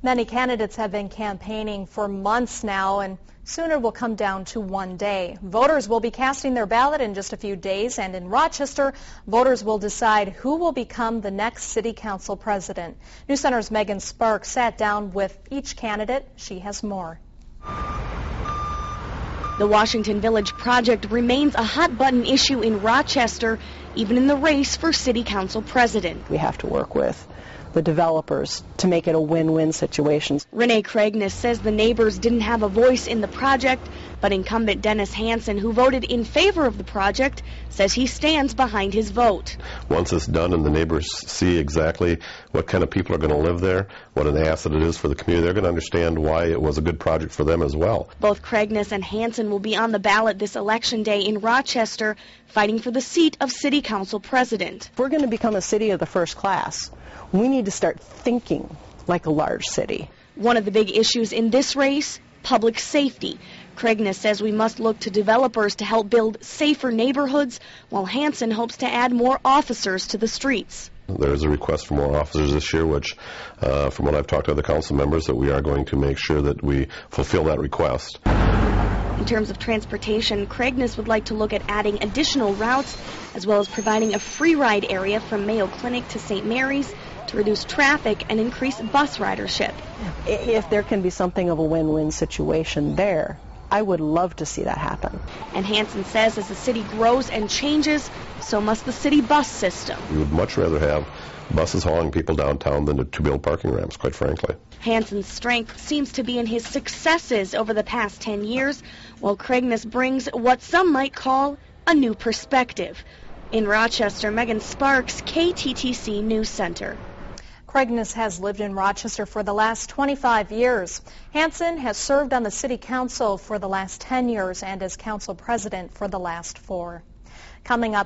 Many candidates have been campaigning for months now, and soon it will come down to one day. Voters will be casting their ballot in just a few days, and in Rochester, voters will decide who will become the next city council president. News Center's Megan Sparks sat down with each candidate. She has more. The Washington Village project remains a hot-button issue in Rochester, even in the race for city council president. We have to work with the developers to make it a win-win situation. Renee Craigness says the neighbors didn't have a voice in the project, but incumbent Dennis Hansen, who voted in favor of the project, says he stands behind his vote. Once it's done and the neighbors see exactly what kind of people are going to live there, what an asset it is for the community, they're going to understand why it was a good project for them as well. Both Craigness and Hansen will be on the ballot this election day in Rochester, fighting for the seat of city council president. If we're going to become a city of the first class, we need to start thinking like a large city. One of the big issues in this race, public safety. Craigness says we must look to developers to help build safer neighborhoods, while Hansen hopes to add more officers to the streets. There is a request for more officers this year, which, from what I've talked to other council members, that we are going to make sure that we fulfill that request. In terms of transportation, Craigness would like to look at adding additional routes, as well as providing a free ride area from Mayo Clinic to St. Mary's to reduce traffic and increase bus ridership. If there can be something of a win-win situation there, I would love to see that happen. And Hansen says as the city grows and changes, so must the city bus system. We would much rather have buses hauling people downtown than to build parking ramps, quite frankly. Hansen's strength seems to be in his successes over the past 10 years, while Craigness brings what some might call a new perspective. In Rochester, Megan Sparks, KTTC News Center. Craigness has lived in Rochester for the last 25 years. Hansen has served on the city council for the last 10 years and as council president for the last 4. Coming up